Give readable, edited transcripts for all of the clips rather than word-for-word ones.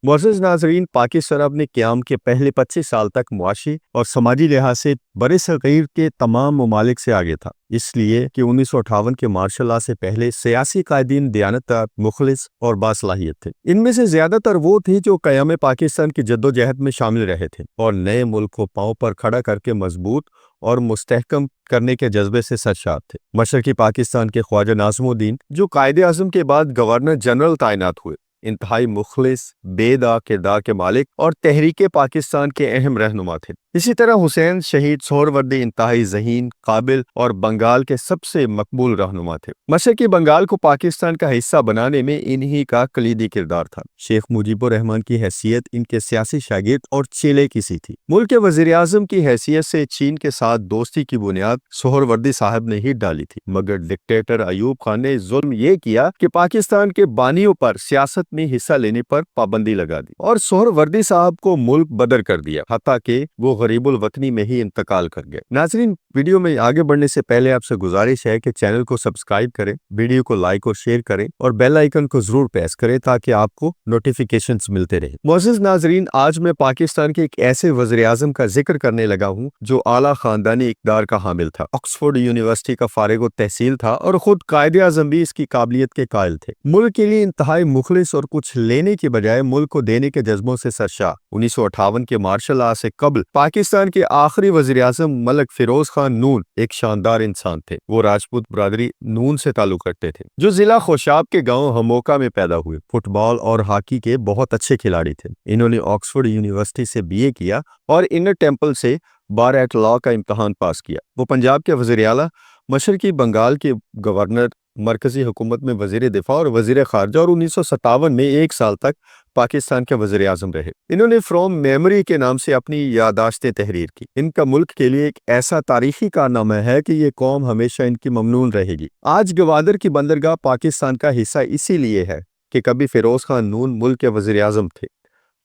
معزز ناظرین، پاکستان اپنے قیام کے پہلے 25 سال تک معاشی اور سماجی لحاظ سے برصغیر کے تمام ممالک سے آگے تھا، اس لیے کہ 1958 کے مارشل لاء سے پہلے سیاسی قائدین دیانتدار، مخلص اور باصلاحیت تھے۔ ان میں سے زیادہ تر وہ تھے جو قیام پاکستان کی جدوجہد میں شامل رہے تھے اور نئے ملک کو پاؤں پر کھڑا کر کے مضبوط اور مستحکم کرنے کے جذبے سے سرشار تھے۔ مشرقی پاکستان کے خواجہ ناظم الدین، جو قائد اعظم کے بعد گورنر جنرل تعینات ہوئے، انتہائی مخلص، بے داغ کردار کے مالک اور تحریک پاکستان کے اہم رہنما تھے۔ اسی طرح حسین شہید سہروردی انتہائی ذہین، قابل اور بنگال کے سب سے مقبول رہنما تھے۔ مشرقی بنگال کو پاکستان کا حصہ بنانے میں انہی کا کلیدی کردار تھا۔ شیخ مجیب الرحمن کی حیثیت ان کے سیاسی شاگرد اور چیلے کی سی تھی۔ ملک کے وزیر اعظم کی حیثیت سے چین کے ساتھ دوستی کی بنیاد سہروردی صاحب نے ہی ڈالی تھی، مگر ڈکٹیٹر ایوب خان نے ظلم یہ کیا کہ پاکستان کے بانیوں پر سیاست میں حصہ لینے پر پابندی لگا دی اور سہروردی صاحب کو ملک بدر کر دیا، حتیٰ کہ وہ غریب الوطنی میں ہی انتقال کر گئے۔ ناظرین، ویڈیو میں آگے بڑھنے سے پہلے آپ سے گزارش ہے کہ چینل کو سبسکرائب کریں، ویڈیو کو لائک اور شیئر کریں اور بیل آئیکن کو ضرور پریس کریں تاکہ آپ کو نوٹیفیکیشنز ملتے رہیں۔ معزز ناظرین، آج میں پاکستان کے ایک ایسے وزیر اعظم کا ذکر کرنے لگا ہوں جو اعلیٰ خاندانی اقدار کا حامل تھا، آکسفورڈ یونیورسٹی کا فارغ التحصیل تھا اور خود قائد اعظم بھی اس کی قابلیت کے قائل تھے۔ ملک کے لیے انتہائی مخلص اور کچھ لینے کے بجائے ملک کو دینے کے جذبوں سے سرشار۔ 1958 کے مارشل لاء سے قبل پاکستان کے آخری وزیر اعظم ملک فیروز خان نون ایک شاندار انسان تھے۔ وہ راجپوت برادری نون سے تعلق رکھتے تھے، جو ضلع خوشاب کے گاؤں ہموکا میں پیدا ہوئے۔ فٹ بال اور ہاکی کے بہت اچھے کھلاڑی تھے۔ انہوں نے آکسفورڈ یونیورسٹی سے BA کیا اور انر ٹیمپل سے بار ایٹ لاء کا امتحان پاس کیا۔ وہ پنجاب کے وزیر اعلیٰ، مشرقی بنگال کے گورنر، مرکزی حکومت میں وزیر دفاع اور وزیر خارجہ اور 1957 میں 1 سال تک پاکستان کے وزیر اعظم رہے۔ انہوں نے فرام میموری کے نام سے اپنی یادداشتیں تحریر کی۔ ان کا ملک کے لیے ایک ایسا تاریخی کارنامہ ہے کہ یہ قوم ہمیشہ ان کی ممنون رہے گی۔ آج گوادر کی بندرگاہ پاکستان کا حصہ اسی لیے ہے کہ کبھی فیروز خان نون ملک کے وزیر اعظم تھے،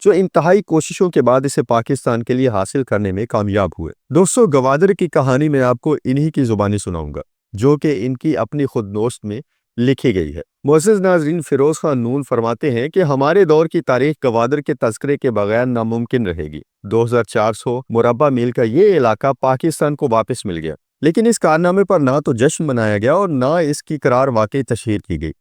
جو انتہائی کوششوں کے بعد اسے پاکستان کے لیے حاصل کرنے میں کامیاب ہوئے۔ دوستو، گوادر کی کہانی میں آپ کو انہی کی زبانی سناؤں گا، جو کہ ان کی اپنی خود نوشت میں لکھی گئی ہے۔ معزز ناظرین، فیروز خان نون فرماتے ہیں کہ ہمارے دور کی تاریخ گوادر کے تذکرے کے بغیر ناممکن رہے گی۔ 2400 مربع میل کا یہ علاقہ پاکستان کو واپس مل گیا، لیکن اس کارنامے پر نہ تو جشن منایا گیا اور نہ اس کی قرار واقعی تشہیر کی گئی۔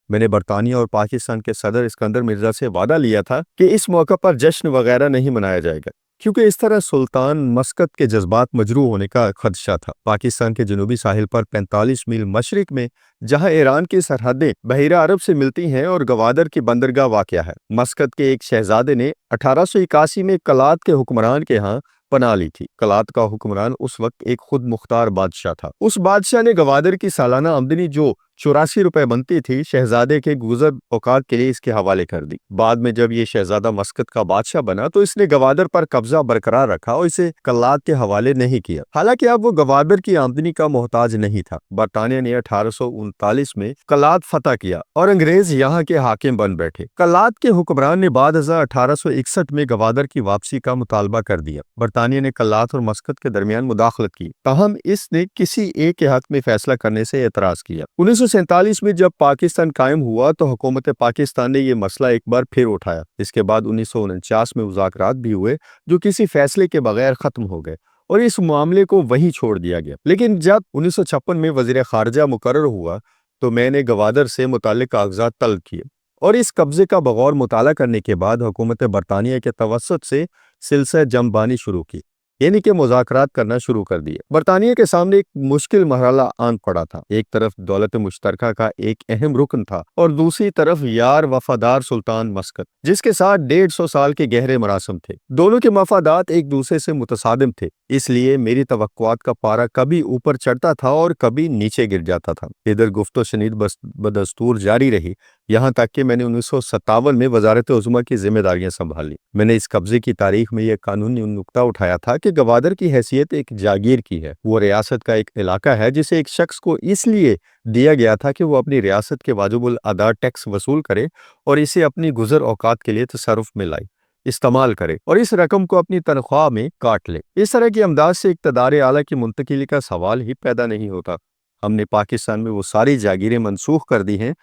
میں نے برطانیہ اور پاکستان کے صدر اسکندر مرزا سے وعدہ لیا تھا کہ اس موقع پر جشن وغیرہ نہیں منایا جائے گا، کیونکہ اس طرح سلطان مسقط کے جذبات مجروح ہونے کا خدشہ تھا۔ پاکستان کے جنوبی ساحل پر 45 میل مشرق میں، جہاں ایران کی سرحدیں بحیرہ عرب سے ملتی ہیں اور گوادر کی بندرگاہ واقع ہے، مسقط کے ایک شہزادے نے 1881 میں کلات کے حکمران کے ہاں پناہ لی تھی۔ کلات کا حکمران اس وقت ایک خود مختار بادشاہ تھا۔ اس بادشاہ نے گوادر کی سالانہ آمدنی جو 84 روپے بنتی تھی، شہزادے کے گزر اوقات کے لیے اس کے حوالے کر دی۔ بعد میں جب یہ شہزادہ مسقط کا بادشاہ بنا تو اس نے گوادر پر قبضہ برقرار رکھا اور اسے کلات کے حوالے نہیں کیا، حالانکہ اب وہ گوادر کی آمدنی کا محتاج نہیں تھا۔ برطانیہ نے 1839 میں کلات فتح کیا اور انگریز یہاں کے حاکم بن بیٹھے۔ کلات کے حکمران نے بعد ازاں 1861 میں گوادر کی واپسی کا مطالبہ کر دیا۔ برطانیہ نے کلات اور مسقط کے درمیان مداخلت کی، تاہم اس نے کسی ایک کے حق میں فیصلہ کرنے سے اعتراض کیا۔ 1947 میں جب پاکستان قائم ہوا تو حکومت پاکستان نے یہ مسئلہ ایک بار پھر اٹھایا۔ اس کے بعد 1949 میں مذاکرات بھی ہوئے جو کسی فیصلے کے بغیر ختم ہو گئے اور اس معاملے کو وہیں چھوڑ دیا گیا۔ لیکن جب 1956 میں وزیر خارجہ مقرر ہوا تو میں نے گوادر سے متعلق کاغذات طلب کیے اور اس قبضے کا بغور مطالعہ کرنے کے بعد حکومت برطانیہ کے توسط سے سلسلہ جمع بانی شروع کی، یعنی کہ مذاکرات کرنا شروع کر دیے۔ برطانیہ کے سامنے ایک مشکل مرحلہ آن پڑا تھا۔ ایک طرف دولت مشترکہ کا ایک اہم رکن تھا اور دوسری طرف یار وفادار سلطان مسقط، جس کے ساتھ 150 سال کے گہرے مراسم تھے۔ دونوں کے مفادات ایک دوسرے سے متصادم تھے، اس لیے میری توقعات کا پارہ کبھی اوپر چڑھتا تھا اور کبھی نیچے گر جاتا تھا۔ ادھر گفت و شنید بدستور جاری رہی، یہاں تک کہ میں نے 1957 میں وزارت عظمیٰ کی ذمہ داریاں سنبھالی۔ میں نے اس قبضے کی تاریخ میں یہ قانونی نکتہ اٹھایا تھا کہ گوادر کی حیثیت ایک جاگیر کی ہے۔ وہ ریاست کا ایک علاقہ ہے جسے ایک شخص کو اس لیے دیا گیا تھا کہ وہ اپنی ریاست کے واجب الادا ٹیکس وصول کرے اور اسے اپنی گزر اوقات کے لیے تصرف میں لائے، استعمال کرے اور اس رقم کو اپنی تنخواہ میں کاٹ لے۔ اس طرح کی امداد سے اقتدار اعلیٰ کی منتقلی کا سوال ہی پیدا نہیں ہوتا۔ ہم نے پاکستان میں وہ ساری جاگیریں منسوخ کر دی ہیں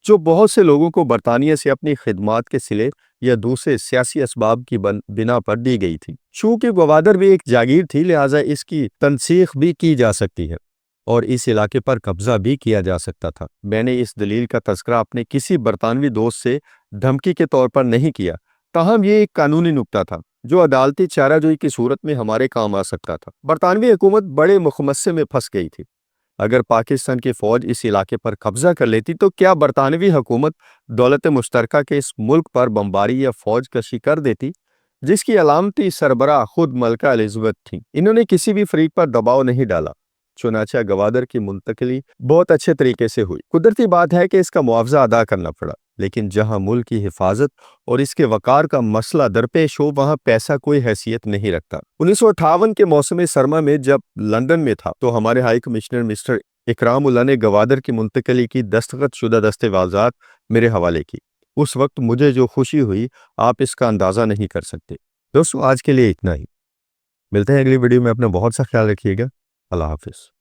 جو بہت سے لوگوں کو برطانیہ سے اپنی خدمات کے صلے یا دوسرے سیاسی اسباب کی بنا پر دی گئی تھی۔ چونکہ گوادر بھی ایک جاگیر تھی، لہٰذا اس کی تنسیخ بھی کی جا سکتی ہے اور اس علاقے پر قبضہ بھی کیا جا سکتا تھا۔ میں نے اس دلیل کا تذکرہ اپنے کسی برطانوی دوست سے دھمکی کے طور پر نہیں کیا، تاہم یہ ایک قانونی نکتہ تھا جو عدالتی چارہ جوئی کی صورت میں ہمارے کام آ سکتا تھا۔ برطانوی حکومت بڑے مخمصے میں پھنس گئی تھی۔ اگر پاکستان کی فوج اس علاقے پر قبضہ کر لیتی تو کیا برطانوی حکومت دولت مشترکہ کے اس ملک پر بمباری یا فوج کشی کر دیتی، جس کی علامتی سربراہ خود ملکہ الزبتھ تھیں؟ انہوں نے کسی بھی فریق پر دباؤ نہیں ڈالا، چنانچہ گوادر کی منتقلی بہت اچھے طریقے سے ہوئی۔ قدرتی بات ہے کہ اس کا معاوضہ ادا کرنا پڑا، لیکن جہاں ملک کی حفاظت اور اس کے وقار کا مسئلہ درپیش ہو وہاں پیسہ کوئی حیثیت نہیں رکھتا۔ 1958 کے موسم سرما میں جب لندن میں تھا تو ہمارے ہائی کمشنر مسٹر اکرام اللہ نے گوادر کی منتقلی کی دستخط شدہ دستاویزات میرے حوالے کی۔ اس وقت مجھے جو خوشی ہوئی آپ اس کا اندازہ نہیں کر سکتے۔ دوستو آج کے لیے اتنا ہی، ملتے ہیں اگلی ویڈیو میں۔ اپنا بہت سا خیال رکھیے گا۔ اللہ حافظ۔